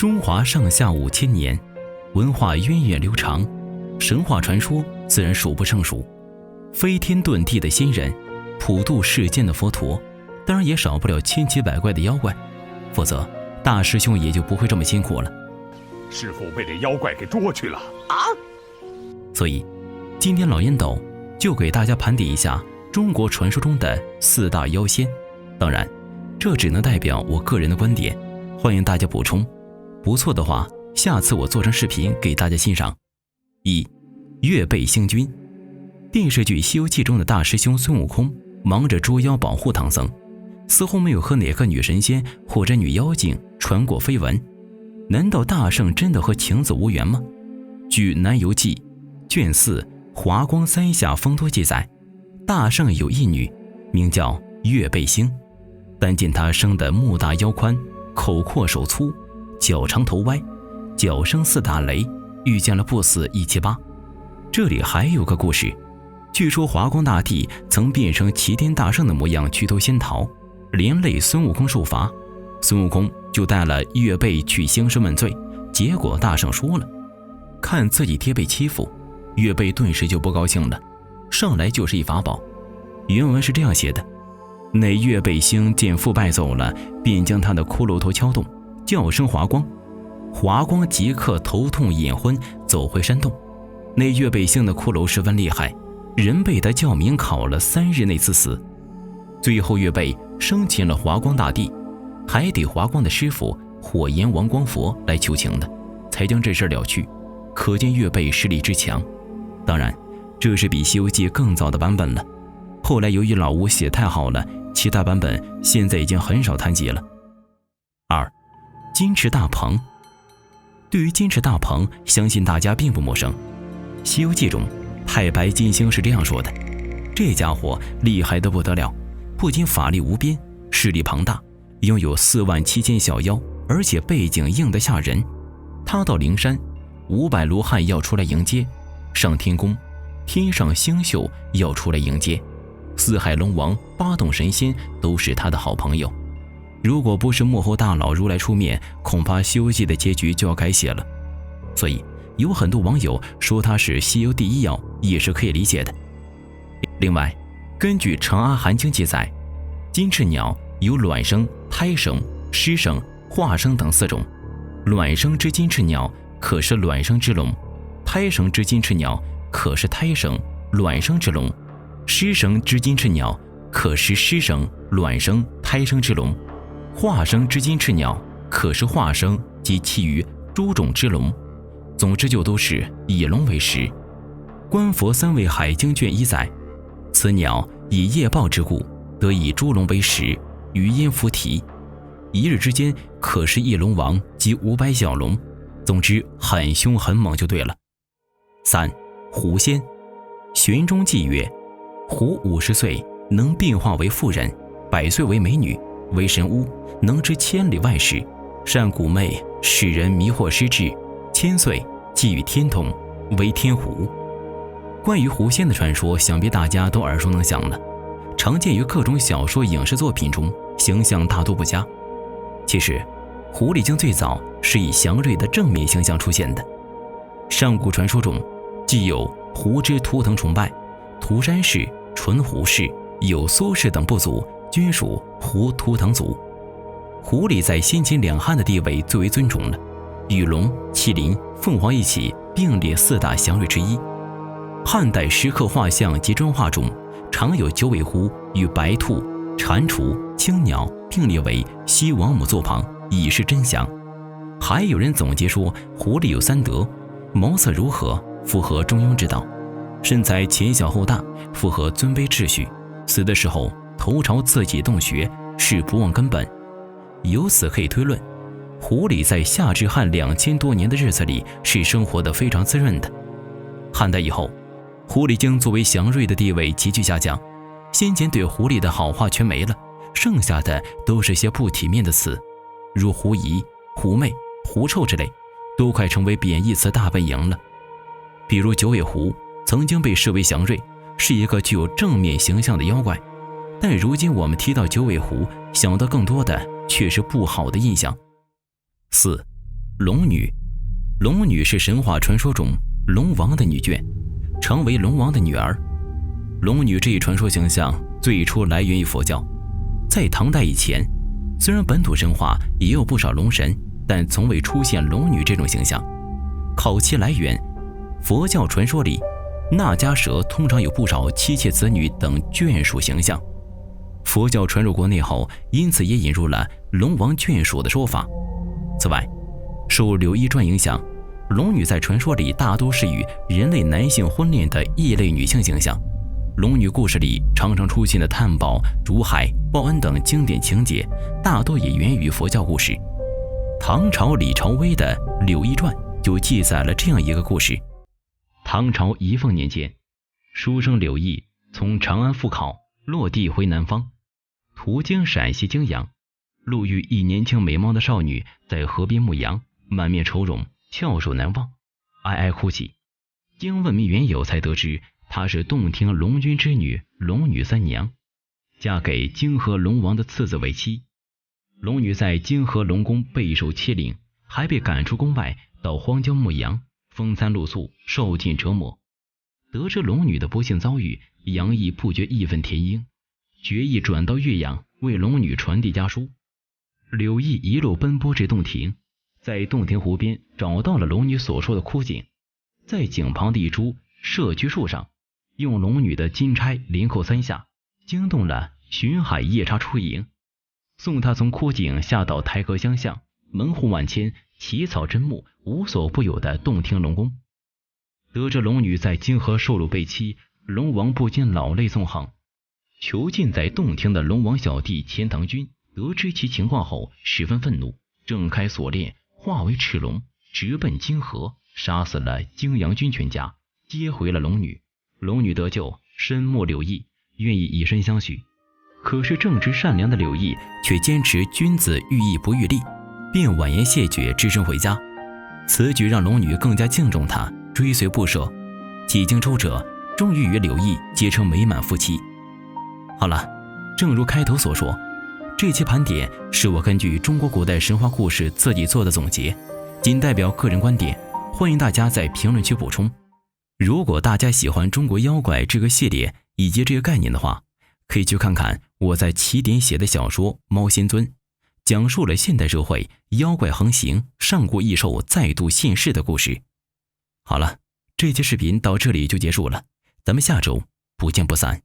中华上下5000年，文化源远流长，神话传说自然数不胜数。飞天遁地的仙人，普渡世间的佛陀，当然也少不了千奇百怪的妖怪，否则大师兄也就不会这么辛苦了。师父被这妖怪给捉去了啊！所以今天老烟斗就给大家盘点一下中国传说中的4大妖仙，当然这只能代表我个人的观点，欢迎大家补充，不错的话下次我做成视频给大家欣赏。1. 月背星君。电视剧《西游记》中的大师兄孙悟空忙着捉妖保护唐僧，似乎没有和哪个女神仙或者女妖精传过绯闻。难道大圣真的和晴子无缘吗？据《南游记》卷4华光三下风多记载，大圣有一女，名叫月背星，但见她生得目大腰宽，口阔手粗，脚长头歪，脚生4打雷，遇见了不死178。这里还有个故事，据说华光大帝曾变成齐天大圣的模样去偷仙桃，连累孙悟空受罚，孙悟空就带了月背去兴师问罪，结果大圣说了，看自己爹被欺负，月背顿时就不高兴了，上来就是一法宝。原文是这样写的：那月背星见父败走了，便将他的骷髅头敲动，叫声华光，华光即刻头痛眼昏，走回山洞。那月背星的骷髅十分厉害，人被他叫名烤了3日内自死。最后月背生擒了华光大帝，还得华光的师傅火焰王光佛来求情的，才将这事了去，可见月背实力之强。当然这是比《西游记》更早的版本了，后来由于老吴写太好了，其他版本现在已经很少谈及了。2. 金翅大鹏。对于金翅大鹏，相信大家并不陌生。《西游记》中太白金星是这样说的，这家伙厉害得不得了，不仅法力无边，势力庞大，拥有47000小妖，而且背景硬得吓人。他到灵山，500罗汉要出来迎接，上天宫，天上星宿要出来迎接，4海龙王、8洞神仙都是他的好朋友。如果不是幕后大佬如来出面，恐怕《西游记》的结局就要改写了。所以有很多网友说他是西游第1妖，也是可以理解的。另外，根据《长阿含经》记载，金翅鸟有卵生、胎生、湿生、化生等4种。卵生之金翅鸟可是卵生之龙，胎生之金翅鸟可是胎生、卵生之龙，湿生之金翅鸟可是湿生、卵生、胎生之龙，化生之金翅鸟可是化生及其余诸种之龙。总之就都是以龙为食。观佛3位海经卷1载，此鸟以业报之故，得以诸龙为食，余焉弗提。一日之间可是一龙王及500小龙，总之很凶很猛就对了。3. 狐仙。玄中记曰，狐50岁能变化为妇人，100岁为美女，为神巫，能知千里外事，善蛊魅，使人迷惑失智，1000岁即与天同，为天狐。关于狐仙的传说，想必大家都耳熟能详了，常见于各种小说、影视作品中，形象大多不佳。其实狐狸精最早是以祥瑞的正面形象出现的。上古传说中既有狐之图腾崇拜，涂山氏、纯狐氏、有苏氏等部族均属狐图腾族。狐狸在先秦两汉的地位最为尊崇了，与龙、麒麟、凤凰一起并列4大祥瑞之一。汉代石刻画像及砖画中，常有9尾狐与白兔、蟾蜍、青鸟并列为西王母座旁，以示真祥。还有人总结说，狐狸有3德：毛色如何，符合中庸之道；身材前小后大，符合尊卑秩序；死的时候头朝自己洞穴，是不忘根本。由此可以推论，狐狸在夏至汉2000多年的日子里是生活得非常滋润的。汉代以后，狐狸精作为祥瑞的地位急剧下降，先前对狐狸的好话全没了，剩下的都是些不体面的词，如狐疑、狐媚、狐臭之类，都快成为贬义词大本营了。比如9尾狐曾经被视为祥瑞，是一个具有正面形象的妖怪，但如今我们提到9尾狐，想到更多的却是不好的印象。4. 龙女。龙女是神话传说中龙王的女眷，成为龙王的女儿。龙女这一传说形象最初来源于佛教，在唐代以前，虽然本土神话也有不少龙神，但从未出现龙女这种形象。考其来源，佛教传说里，那迦蛇通常有不少妻妾子女等眷属形象。佛教传入国内后，因此也引入了龙王眷属的说法。此外，受《柳毅传》影响，龙女在传说里大多是与人类男性婚恋的异类女性形象。龙女故事里常常出现的探宝、逐海、报恩等经典情节，大多也源于佛教故事。唐朝李朝威的《柳毅传》就记载了这样一个故事：唐朝仪凤年间，书生柳毅从长安赴考，落地回南方，途经陕西泾阳，路遇一年轻美貌的少女在河边牧羊，满面愁容，翘首难望，哀哀哭泣。经问明缘由，才得知她是洞庭龙君之女龙女三娘，嫁给泾河龙王的次子为妻。龙女在泾河龙宫备受欺凌，还被赶出宫外到荒郊牧羊，风餐露宿，受尽折磨。得知龙女的不幸遭遇，杨毅不觉义愤填膺，决意转到岳阳为龙女传递家书。柳毅一路奔波至洞庭，在洞庭湖边找到了龙女所说的枯井，在井旁的一株麝菊树上，用龙女的金钗连扣3下，惊动了巡海夜叉出营，送她从枯井下到台阁相向，门户万千，奇草珍木，无所不有的洞庭龙宫。得知龙女在泾河受辱被欺，龙王不禁老泪纵横。囚禁在洞庭的龙王小弟钱塘君得知其情况后，十分愤怒，挣开锁链，化为赤龙，直奔泾河，杀死了泾阳君全家，接回了龙女。龙女得救，深慕柳毅，愿意以身相许。可是正直善良的柳毅却坚持君子喻义不喻利，便婉言谢绝，只身回家。此举让龙女更加敬重他，追随不舍。几经周折，终于与柳毅结成美满夫妻。好了，正如开头所说，这期盘点是我根据中国古代神话故事自己做的总结，仅代表个人观点，欢迎大家在评论区补充。如果大家喜欢中国妖怪这个系列以及这个概念的话，可以去看看我在起点写的小说《猫仙尊》，讲述了现代社会妖怪横行、上古异兽再度现世的故事。好了，这期视频到这里就结束了，咱们下周不见不散。